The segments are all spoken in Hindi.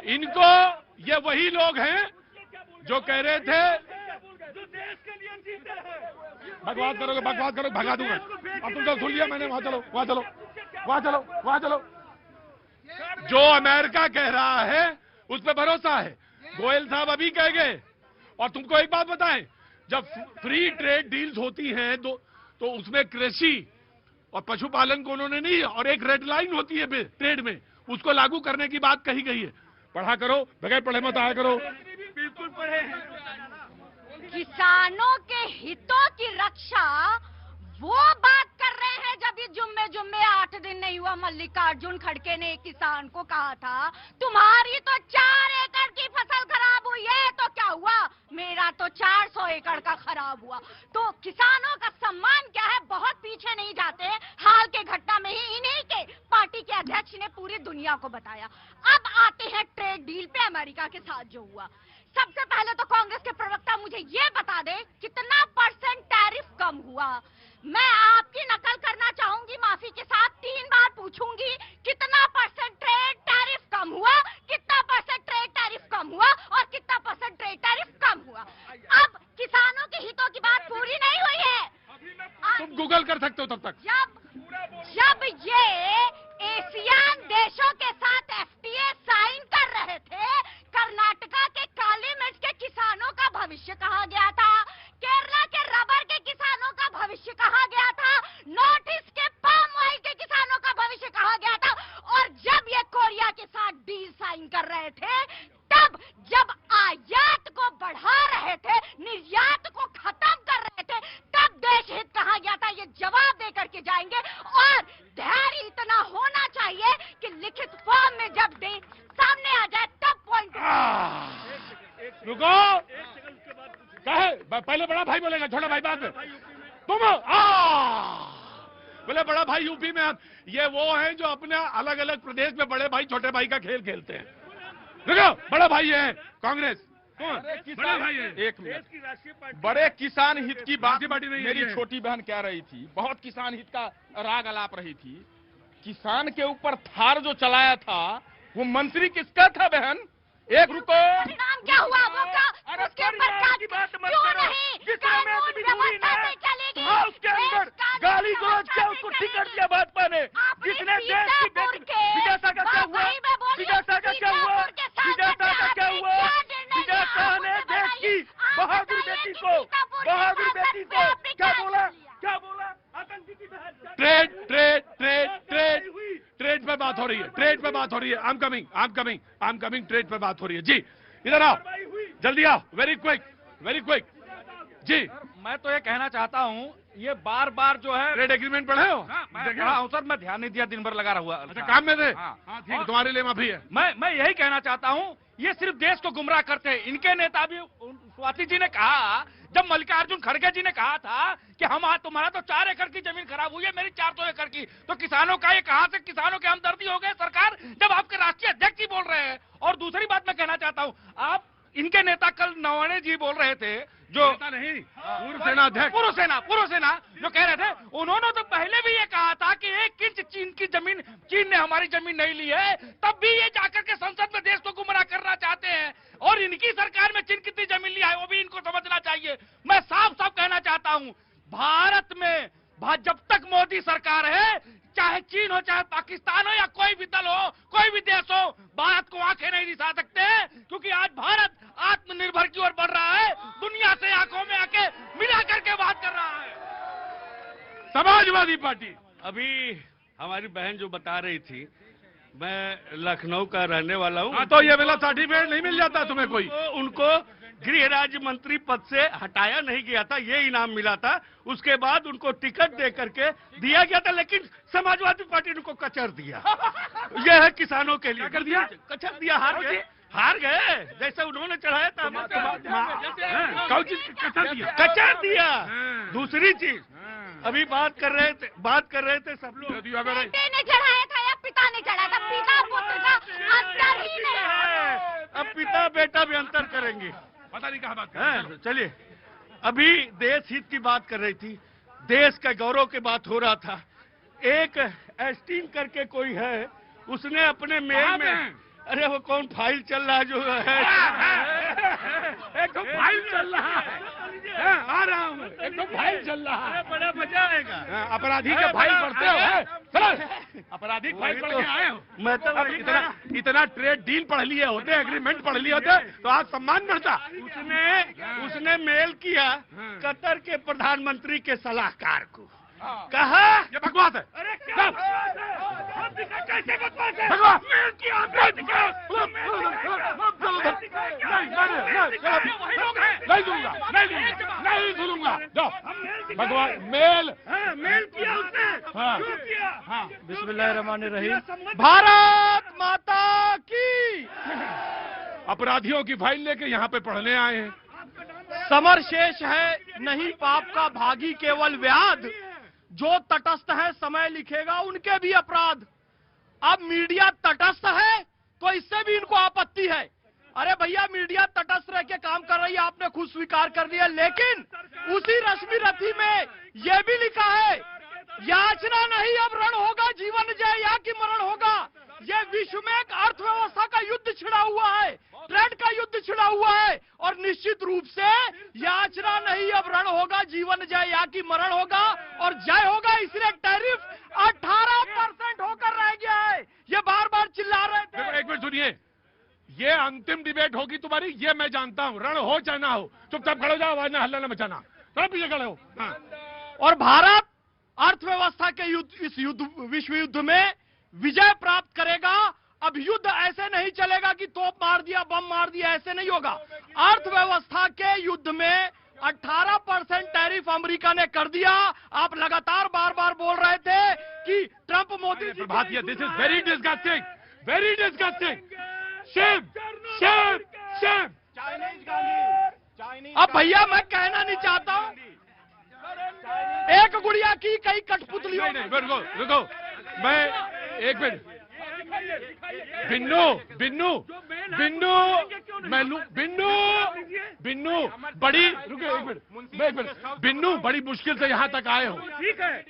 इनको ये वही लोग हैं जो कह रहे थे बकवास करोगे भगा दूंगा। अब तुम तो सुन लिया मैंने, वहां चलो। जो अमेरिका कह रहा है उस पर भरोसा है। गोयल साहब अभी कह गए। और तुमको एक बात बताएं, जब फ्री ट्रेड डील्स होती हैं तो उसमें कृषि और पशुपालन को उन्होंने नहीं, और एक रेड लाइन होती है ट्रेड में, उसको लागू करने की बात कही गई है। पढ़ा करो, बगैर पढ़े मत आया करो। बिल्कुल पढ़े। किसानों के हितों की रक्षा वो बात कर रहे हैं जब ये जुम्मे 8 दिन नहीं हुआ मल्लिकार्जुन खड़गे ने किसान को कहा था तुम्हारी तो 4 एकड़ की फसल खराब हुई है, तो क्या हुआ, मेरा तो 400 एकड़ का खराब हुआ। तो किसानों का सम्मान क्या है, बहुत पीछे नहीं जाते हैं। हाल के घटना में ही इन्हीं के पार्टी के अध्यक्ष ने पूरी दुनिया को बताया। अब आते हैं ट्रेड डील पे अमेरिका के साथ जो हुआ। सबसे पहले तो कांग्रेस के प्रवक्ता मुझे ये बता दे कितना % टैरिफ कम हुआ। मैं आपकी नकल करना चाहूंगी, माफी के साथ 3 बार पूछूंगी, कितना % ट्रेड टैरिफ कम हुआ, कितना % ट्रेड टैरिफ कम हुआ और कितना % ट्रेड टैरिफ कम हुआ। अब किसानों के हितों की बात पूरी नहीं हुई है। तुम गूगल कर सकते हो तब तक। जब ये एशियन देशों के साथ FTA साइन कर रहे थे, कर्नाटका के काली मिर्च के किसानों का भविष्य कहा गया था, केरला के रबर के किसानों का भविष्य कहा गया था, नॉर्थ ईस्ट के पाम ऑयल के किसानों का भविष्य कहा गया था। और जब ये कोरिया के साथ डील साइन कर रहे थे, तब जब आयात को बढ़ा रहे थे, निर्यात को खत्म कर रहे थे, तब देश हित कहा गया था। ये जवाब देकर के जाएंगे। और धैर्य इतना होना चाहिए कि लिखित फॉर्म में जब सामने आ जाए तब पॉइंट। रुको, पहले बड़ा भाई बोलेगा, छोटा भाई बाद में। तुम बोले बड़ा भाई यूपी में। ये वो हैं जो अपने अलग अलग प्रदेश में बड़े भाई छोटे भाई का खेल खेलते हैं। देखो, बड़ा भाई है कांग्रेस। बड़ा भाई है। एक मिनट, बड़े किसान हित की बात पार्टी नहीं मेरी है। छोटी बहन कह रही थी, बहुत किसान हित का राग अलाप रही थी। किसान के ऊपर थार जो चलाया था वो मंत्री किसका था बहन? एक रुको, परिणाम क्या हुआ वो का, अरे उसके ऊपर परिणाम की बात मत क्यों करो। नहीं जिसमें मैं कानून भी हुई व्यवस्था ना, से चलेगी। हाँ, उसके अंदर देश कानून गाली गलौज व्यवस्था किया, से उसको चलेगी। टिकट दिया भाजपा ने। आपने जिसने देश की सीतापुर के विजयसा का क्या हुआ, वहीं पे बोलिए, विजयसा का क्या हुआ, सीतापुर के साथ विजयसा का क्या आपने हुआ, क्या निर्णय लिया? विजयसा ने आप देश बताइए। की आप बहादुर बताइए बेटी कि को, सीतापुर के बहादुर साथ बेटी पे को आपने क्या क्या बोला, लिया? क्या बोला, आतंकी की बहन। ट्रेड पे बात हो रही है। ट्रेड पे बात हो रही है। I am coming. ट्रेड पे बात हो रही है। जी इधर आओ, जल्दी आओ, वेरी क्विक जी। मैं तो ये कहना चाहता हूँ, ये बार बार जो है ट्रेड एग्रीमेंट पढ़े हो? मैं पढ़ा हूँ सर, मैं ध्यान नहीं दिया, दिन भर लगा हुआ। अच्छा, काम में थे। हाँ, ठीक, तुम्हारे लिए माफी है। मैं यही कहना चाहता हूँ, ये सिर्फ देश को गुमराह करते हैं। इनके नेता भी, स्वाति जी ने कहा, जब मल्लिकार्जुन खड़गे जी ने कहा था कि तुम्हारा तो 4 एकड़ की जमीन खराब हुई है, मेरी 400 एकड़ की, तो किसानों का ये कहां से किसानों के हमदर्दी हो गए सरकार, जब आपके राष्ट्रीय अध्यक्ष ही बोल रहे हैं। और दूसरी बात मैं कहना चाहता हूँ, आप इनके नेता कल नवाने जी बोल रहे थे, जो नहीं, पूर्व सेना अध्यक्ष, पूर्व सेना जो कह रहे थे, उन्होंने तो पहले भी ये कहा था कि 1 इंच चीन की जमीन, चीन ने हमारी जमीन नहीं ली है, तब भी ये जाकर के संसद में देश को गुमराह करना चाहते हैं। और इनकी सरकार में चीन कितनी जमीन लिया है वो भी इनको समझना चाहिए। मैं साफ साफ कहना चाहता हूं, भारत में जब तक मोदी सरकार है, चाहे चीन हो, चाहे पाकिस्तान हो, या कोई भी दल हो, कोई भी देश हो, भारत को आंखें नहीं दिखा सकते, क्योंकि आज भारत आत्मनिर्भर की ओर बढ़ रहा है, दुनिया से आंखों में आके मिला करके बात कर रहा है। समाजवादी पार्टी। अभी हमारी बहन जो बता रही थी, मैं लखनऊ का रहने वाला हूँ। हाँ, तो ये वाला सर्टिफिकेट नहीं मिल जाता तुम्हें कोई? उनको गृह राज्य मंत्री पद से हटाया नहीं गया था, ये इनाम मिला था। उसके बाद उनको टिकट दे करके दिया गया था, लेकिन समाजवादी पार्टी ने उनको कचर दिया। यह है किसानों के लिए। कर दिया? कचर दिया, हार गए जैसे उन्होंने चढ़ाया था। कचर दिया। दूसरी चीज, अभी बात कर रहे थे सब लोग, बेटे ने चढ़ाया था या पिता ने चढ़ाया था? पिता पुत्र का अंतर ही नहीं है। अब पिता बेटा भी अंतर करेंगे, पता नहीं कहाँ बात कर। चलिए, अभी देश हित की बात कर रही थी, देश का गौरव की बात हो रहा था। एक एस्टीन करके कोई है, उसने अपने मेल में अरे वो कौन फाइल चल रहा है जो है? एक तो फाइल चल रहा है, आ रहा हूँ, एक तो फाइल चल रहा है। बड़ा मजा आएगा। अपराधी के फाइल पढ़ते हो? चलो, अपराधी फाइल पढ़ के आए हो। मैं तो अब इतना ट्रेड डील पढ़ लिए होते, एग्रीमेंट पढ़ लिए होते तो आज सम्मान मिलता। उसने मेल किया कतर के प्रधानमंत्री के सलाहकार को, कहा ये बकवास है। अरे क्या कैसे बकवास है? बकवास। मेल की आप दिखाओ। वही लोग हैं। नहीं सुनूंगा, नहीं सुनूंगा। जाओ, भगवान मेल। मेल किया उसने। हाँ। क्यों किया? हाँ, बिस्मिल्लाहिर्रहमानिर्रहीम। भारत माता की। अपराधियों की फाइल लेके यहाँ पे पढ़ने आए हैं। समर शेष है नहीं पाप का भागी केवल व्याध, जो तटस्थ है समय लिखेगा उनके भी अपराध। अब मीडिया तटस्थ है तो इससे भी इनको आपत्ति है। अरे भैया मीडिया तटस्थ रह के काम कर रही है, आपने खुद स्वीकार कर लिया, लेकिन उसी रश्मि रथी में यह भी लिखा है याचना नहीं अब रण होगा, जीवन जय या कि मरण होगा। ये विश्व में एक अर्थव्यवस्था का युद्ध छिड़ा हुआ है, ट्रेड का युद्ध छिड़ा हुआ है, और निश्चित रूप से याचना नहीं अब रण होगा, जीवन जय या कि मरण होगा, और जय होगा इसलिए टैरिफ 18% होकर रह गया है। ये बार बार चिल्ला रहे थे। देखो, एक मिनट सुनिए, ये अंतिम डिबेट होगी तुम्हारी, ये मैं जानता हूँ। रण हो चाहे ना हो, चुपचाप खड़े हो जाओ, आवाज ना हल्ला ना मचाना, सब पीछे खड़े हो। हाँ। और भारत अर्थव्यवस्था के युद्ध, इस युद्ध विश्व युद्ध में विजय प्राप्त करेगा। अब युद्ध ऐसे नहीं चलेगा कि तोप मार दिया, बम मार दिया, ऐसे नहीं होगा। अर्थव्यवस्था के युद्ध में 18% टैरिफ अमेरिका ने कर दिया। आप लगातार बार बार बोल रहे थे कि ट्रंप मोदी प्रभात, this is very disgusting, very disgusting. Shame, shame, shame. अब भैया मैं कहना नहीं चाहता हूं, एक गुड़िया की कई कठपुतलियों नहीं, रुको रुको, मैं एक मिनट। बिन्नू बिन्नू बिन्नू मैं बिन्नू बिन्नू बड़ी, रुको एक मिनट, बिन्नू बड़ी मुश्किल से यहाँ तक आए हो। ठीक है।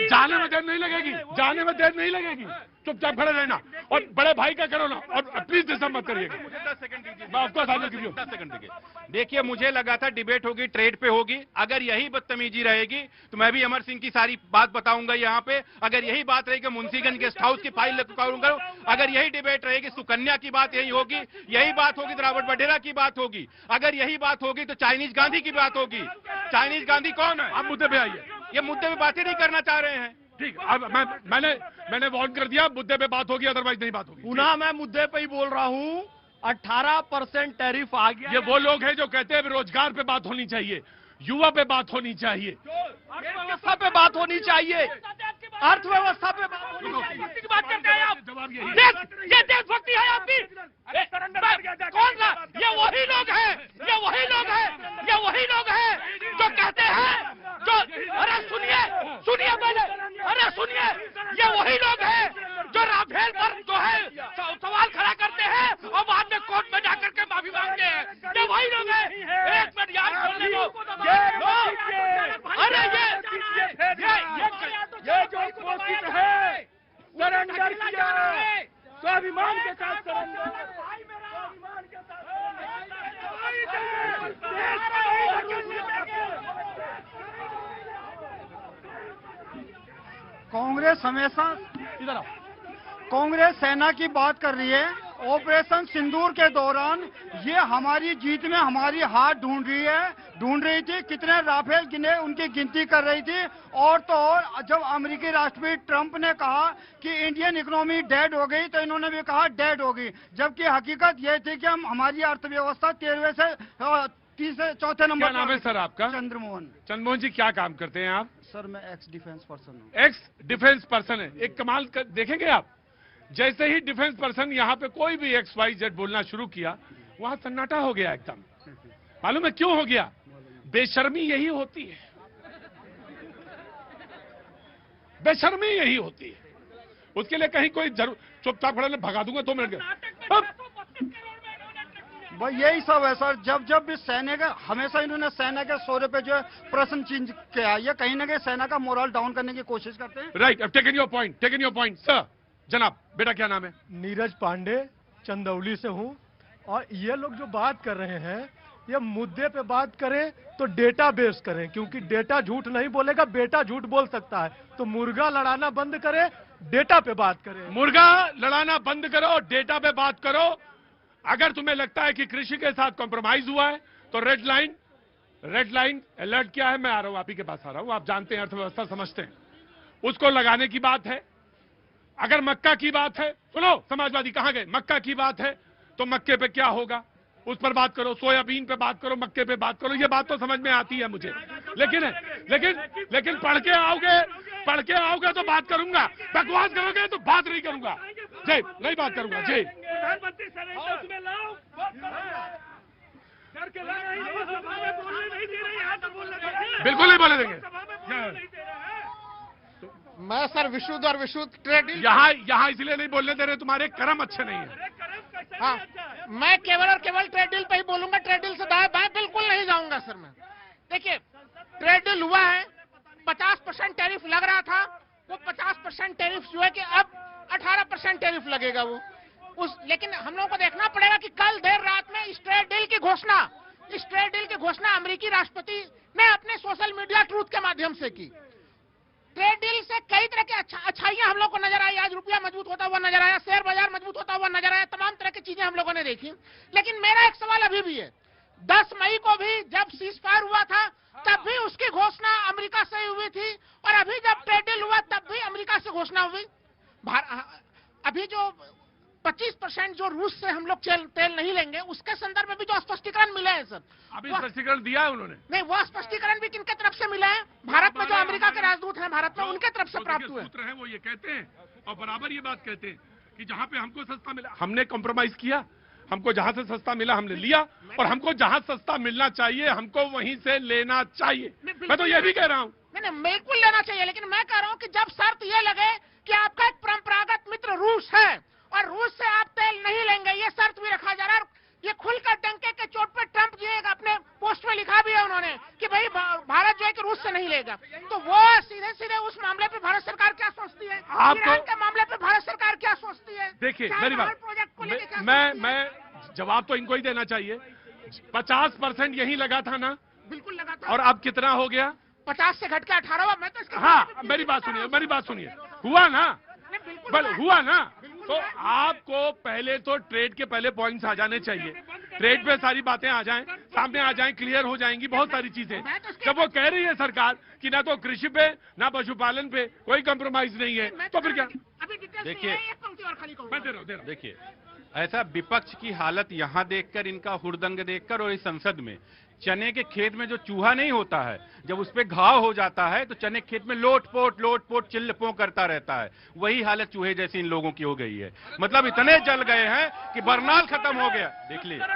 जाने में देर नहीं लगेगी, जाने में देर नहीं लगेगी, चुपचाप खड़े रहना और बड़े भाई का करो ना, और प्लीज डिस्टर्ब मत करिएगा। मुझे 10 सेकंड दीजिए। मैं आपको हाजिर कीजिए। 10 सेकंड दीजिए। देखिए, मुझे लगा था डिबेट होगी, ट्रेड पे होगी। अगर यही बदतमीजी रहेगी तो मैं भी अमर सिंह की सारी बात बताऊंगा यहाँ पे। अगर यही बात रहेगी मुंशीगंज गेस्ट हाउस की फाइल करूंगा, अगर यही डिबेट रहेगी सुकन्या की बात यही होगी, यही बात होगी द्रावड़ वडेरा की बात होगी, अगर यही बात होगी तो चाइनीज गांधी की बात होगी। चाइनीज गांधी कौन है? आप मुद्दे पे आइए। ये मुद्दे पे बातें नहीं करना चाह रहे हैं। ठीक, अब मैंने वार्न कर दिया, मुद्दे पे बात होगी, अदरवाइज नहीं बात होगी। पुनः मैं मुद्दे पे ही बोल रहा हूं, 18% टैरिफ आ गया। ये वो लोग हैं जो कहते हैं रोजगार पे बात होनी चाहिए, युवा पे बात होनी चाहिए, अर्थव्यवस्था पे बात होनी चाहिए, अर्थव्यवस्था पे बात होनी चाहिए। की बात करते हैं आप। जवाब यही है। ये देशभक्ति है आपकी? कौन सा? ये वही लोग हैं, ये वही लोग हैं, ये वही लोग हैं जो कहते हैं, जो अरे सुनिए पहले, अरे सुनिए, ये वही लोग हैं जो राफेल पर जो है सवाल खड़ा करते हैं और बाद में कोर्ट में जाकर के माफी मांगते हैं। ये वही लोग हैं। एक मिनट याद करने दो। अरे ये जो कोशिश है सरेंडर किया, स्वाभिमान के साथ सरेंडर। कांग्रेस हमेशा इधर आओ। कांग्रेस सेना की बात कर रही है। ऑपरेशन सिंदूर के दौरान ये हमारी जीत में हमारी हार ढूंढ रही थी। कितने राफेल गिने उनकी गिनती कर रही थी। और तो और जब अमेरिकी राष्ट्रपति ट्रंप ने कहा कि इंडियन इकोनॉमी डेड हो गई, तो इन्होंने भी कहा डेड हो गई, जबकि हकीकत ये थी कि हमारी अर्थव्यवस्था 13वें से 3 नंबर। क्या नाम है सर आपका? चंद्रमोहन। चंद्रमोहन जी, क्या काम करते हैं आप? सर मैं एक्स डिफेंस पर्सन हूँ। एक्स डिफेंस पर्सन है। एक कमाल देखेंगे आप, जैसे ही डिफेंस पर्सन यहाँ पे कोई भी XYZ बोलना शुरू किया, वहां सन्नाटा हो गया एकदम। मालूम है क्यों हो गया? बेशर्मी यही होती है, बेशर्मी यही होती है। उसके लिए कहीं कोई चुपचाप खड़े भगा दूंगा 2 मिनट के। भाई यही सब है सर। जब भी सेना का, हमेशा इन्होंने सेना के सौरे पे जो है प्रश्न चिन्ह किया, ये कहीं ना कहीं सेना का मोरल डाउन करने की कोशिश करते हैं। राइट, अब टेकन योर पॉइंट सर। जनाब, बेटा क्या नाम है? नीरज पांडे। चंदौली से हूं और ये लोग जो बात कर रहे हैं ये मुद्दे पे बात करें तो डेटा बेस करें, क्योंकि डेटा झूठ नहीं बोलेगा, बेटा झूठ बोल सकता है। तो मुर्गा लड़ाना बंद करें, डेटा पे बात करें। मुर्गा लड़ाना बंद करो, डेटा पे बात करो। अगर तुम्हें लगता है कि कृषि के साथ कॉम्प्रोमाइज हुआ है तो रेड लाइन अलर्ट क्या है, मैं आ रहा हूं, आप ही के पास आ रहा हूं। आप जानते हैं, अर्थव्यवस्था समझते हैं, उसको लगाने की बात है। अगर मक्का की बात है, सुनो समाजवादी कहां गए, मक्का की बात है तो मक्के पे क्या होगा उस पर बात करो, सोयाबीन पे बात करो, मक्के पे बात करो। ये बात तो समझ में आती है मुझे, लेकिन पढ़ के आओगे तो बात करूंगा, बकवास करोगे तो बात नहीं करूंगा। जय नहीं बात करूंगा। जय प्रधानमंत्री हाउस में लाओ, करके लाओ, सभा में बोलने नहीं दे रहे, यहाँ तो बोलने देंगे, बिल्कुल नहीं बोले देंगे। सभा में बोलने नहीं दे रहे हैं। मैं सर विशुद्ध और विशुद्ध ट्रेड डील, यहाँ इसलिए नहीं बोलने दे रहे, तुम्हारे कर्म अच्छे नहीं है। अरे कर्म कैसे हाँ, नहीं अच्छा है? मैं केवल और केवल ट्रेड डील पे ही बोलूंगा, ट्रेड डील से दाएं बाएं बिल्कुल नहीं जाऊंगा सर मैं। देखिए, ट्रेड डील हुआ है, 50% टैरिफ लग रहा था, वो 50% टैरिफ जो है कि अब 18% टैरिफ लगेगा वो लेकिन हम लोगों को देखना पड़ेगा कि कल देर रात में इस ट्रेड डील की घोषणा अमेरिकी राष्ट्रपति ने अपने सोशल मीडिया ट्रूथ के माध्यम से की। ट्रेड डील से कई तरह की अच्छाइयां हम लोग को नजर आई। आज रुपया मजबूत होता हुआ नजर आया, शेयर बाजार मजबूत होता हुआ नजर आया, तमाम तरह की चीजें हम लोगों ने देखी। लेकिन मेरा एक सवाल अभी भी है, 10 मई को भी जब सीज फायर हुआ था तब भी उसकी घोषणा अमेरिका से हुई थी, और अभी जब ट्रेड डील हुआ तब भी अमेरिका से घोषणा हुई। अभी जो 25% जो रूस से हम लोग तेल नहीं लेंगे, उसके संदर्भ में भी जो स्पष्टीकरण मिला है सर, अभी स्पष्टीकरण दिया है उन्होंने। नहीं, वो स्पष्टीकरण भी किनके तरफ से मिला है? भारत में जो अमेरिका के राजदूत हैं भारत में, उनके तरफ से प्राप्त हुए सूत्र हैं, वो ये कहते हैं और बराबर ये बात कहते हैं कि जहां पे हमको सस्ता मिला हमने कॉम्प्रोमाइज किया, हमको जहां से सस्ता मिला हमने लिया, और हमको जहां सस्ता मिलना चाहिए हमको वहीं से लेना चाहिए। मैं तो ये भी कह रहा हूँ। नहीं, बिल्कुल लेना चाहिए, लेकिन मैं कह रहा हूँ कि जब शर्त ये लगे कि आपका एक परंपरागत मित्र रूस है और रूस से आप तेल नहीं लेंगे, ये शर्त भी रखा जा रहा है। ये खुलकर डंके के चोट पे ट्रंप जी अपने पोस्ट में लिखा भी है उन्होंने कि भाई भारत जो है कि रूस से नहीं लेगा। तो वो सीधे उस मामले पे भारत सरकार क्या सोचती है, ईरान के मामले पे भारत सरकार क्या सोचती है? देखिए मेरी बात, मैं जवाब तो इनको ही देना चाहिए। 50% यही लगा था ना? बिल्कुल लगा था। और अब कितना हो गया? 50 से घट के 18। मैं तो हाँ, मेरी बात सुनिए, हुआ ना? हुआ ना? तो आपको पहले तो ट्रेड के पहले पॉइंट्स आ जाने चाहिए, ट्रेड पे सारी बातें आ जाएं, सामने आ जाएं, क्लियर हो जाएंगी बहुत सारी चीजें। जब वो कह रही है सरकार कि ना तो कृषि पे ना पशुपालन पे कोई कंप्रोमाइज नहीं है, तो फिर क्या? देखिए, मैं दे रहा हूं। देखिए, ऐसा विपक्ष की हालत यहाँ देखकर, इनका हुड़दंग देखकर, और इस संसद में चने के खेत में जो चूहा नहीं होता है, जब उस पे घाव हो जाता है तो चने के खेत में लोट-पोट चिल्लपों करता रहता है। वही हालत चूहे जैसी इन लोगों की हो गई है। मतलब इतने जल गए हैं कि बरनाल खत्म हो गया। देख लीजिए,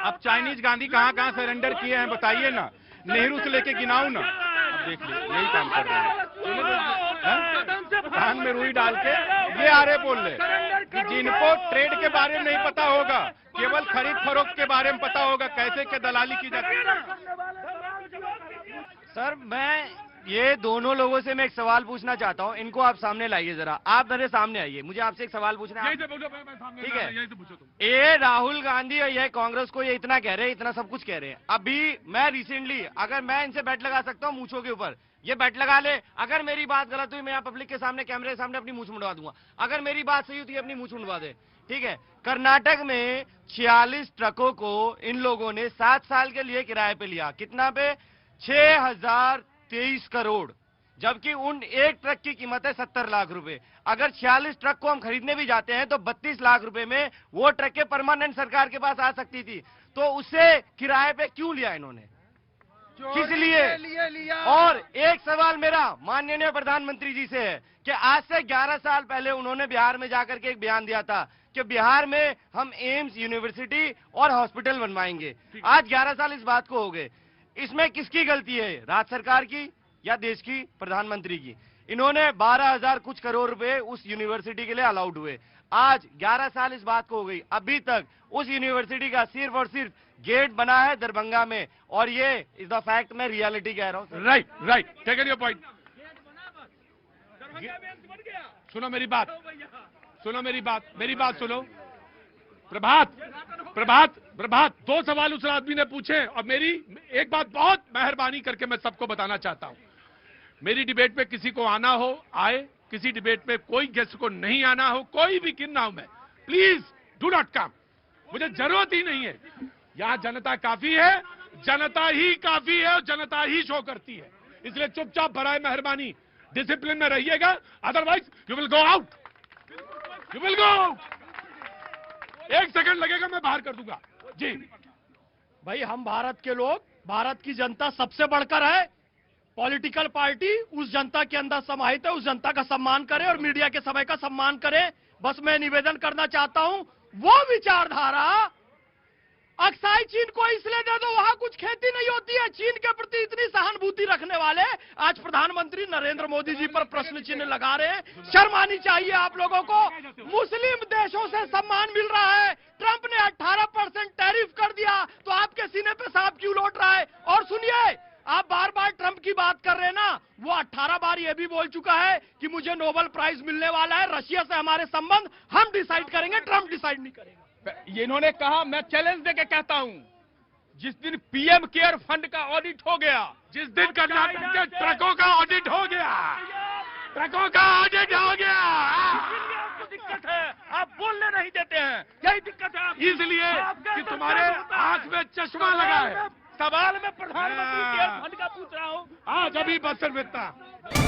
अब चाइनीज गांधी कहां सरेंडर किए हैं बताइए ना, नेहरू से लेके गिनाऊं ना, अब देख लीजिए यही काम कर रहे हैं। कान में रुई डाल के ये आरे बोल ले कि जिनको ट्रेड के बारे में नहीं पता होगा, केवल खरीद फरोख्त के बारे में पता होगा, कैसे के दलाली की जाती है। सर, मैं ये दोनों लोगों से मैं एक सवाल पूछना चाहता हूँ, इनको आप सामने लाइए जरा, आप मेरे सामने आइए, मुझे आपसे एक सवाल पूछना है। ठीक है, ये राहुल गांधी और ये कांग्रेस को ये इतना कह रहे हैं, इतना सब कुछ कह रहे हैं। अभी मैं रिसेंटली, अगर मैं इनसे बैट लगा सकता हूँ मूंछों के ऊपर, ये बैट लगा ले, अगर मेरी बात गलत हुई मैं यहाँ पब्लिक के सामने, कैमरे के सामने अपनी मूंछ मुंडवा दूंगा, अगर मेरी बात सही हुई अपनी मूंछ मुंडवा दे। ठीक है, कर्नाटक में 46 ट्रकों को इन लोगों ने 7 साल के लिए किराए पे लिया, कितना पे? 6023 करोड़, जबकि उन एक ट्रक की कीमत है 70 लाख रुपए। अगर 46 ट्रक को हम खरीदने भी जाते हैं तो 32 लाख रुपए में वो ट्रकें परमानेंट सरकार के पास आ सकती थी, तो उसे किराए पे क्यों लिया इन्होंने, किस लिए? और एक सवाल मेरा माननीय प्रधानमंत्री जी से है कि आज से 11 साल पहले उन्होंने बिहार में जाकर के एक बयान दिया था कि बिहार में हम एम्स यूनिवर्सिटी और हॉस्पिटल बनवाएंगे। आज 11 साल इस बात को हो गए। इसमें किसकी गलती है, राज्य सरकार की या देश की प्रधानमंत्री की? इन्होंने 12,000 कुछ करोड़ रुपए उस यूनिवर्सिटी के लिए अलाउड हुए। आज 11 साल इस बात को हो गई, अभी तक उस यूनिवर्सिटी का सिर्फ और सिर्फ गेट बना है दरभंगा में, और ये इज द फैक्ट, मैं रियलिटी कह रहा हूँ। Right, taken your point. सुनो मेरी बात, मेरी बात सुनो। प्रभात प्रभात प्रभात 2 सवाल उस आदमी ने पूछे और मेरी एक बात बहुत मेहरबानी करके मैं सबको बताना चाहता हूं, मेरी डिबेट पे किसी को आना हो आए, किसी डिबेट पे कोई गेस्ट को नहीं आना हो, कोई भी किन ना हो, मैं प्लीज डू नॉट कम, मुझे जरूरत ही नहीं है। यहां जनता काफी है, जनता ही काफी है और जनता ही शो करती है, इसलिए चुपचाप बराए मेहरबानी डिसिप्लिन में रहिएगा, otherwise you will go out, you will go out. 1 second लगेगा मैं बाहर कर दूंगा जी। भाई हम भारत के लोग, भारत की जनता सबसे बढ़कर है। पॉलिटिकल पार्टी उस जनता के अंदर समाहित है, उस जनता का सम्मान करे और मीडिया के समय का सम्मान करे। बस मैं निवेदन करना चाहता हूं, वो विचारधारा अक्साई चीन को इसलिए दे दो वहां कुछ खेती नहीं होती है, चीन के प्रति इतनी सहानुभूति रखने वाले आज प्रधानमंत्री नरेंद्र मोदी जी पर प्रश्न चिन्ह लगा रहे हैं। शर्म आनी चाहिए आप लोगों को। मुस्लिम देशों से सम्मान मिल रहा है, ट्रंप ने 18% टैरिफ कर दिया तो आपके सीने पे सांप क्यों लौट रहा है? और सुनिए, आप बार बार ट्रंप की बात कर रहे हैं ना, वो 18 बार ये भी बोल चुका है कि मुझे नोबेल प्राइज मिलने वाला है, रशिया से हमारे संबंध हम डिसाइड करेंगे, ट्रंप डिसाइड नहीं करेगा। ये इन्होंने कहा, मैं चैलेंज देके कहता हूं, जिस दिन पीएम केयर फंड का ऑडिट हो गया, जिस दिन कर्नाटक के ट्रकों का ऑडिट हो गया, ट्रकों का ऑडिट हो गया, आपको दिक्कत है, आप बोलने नहीं देते हैं, यही दिक्कत है आपकी। इसलिए कि तुम्हारे आंख में चश्मा लगा है। सवाल में प्रधानमंत्री केयर फंड का पूछ रहा हूं। आज अभी बस सिर्फ इतना।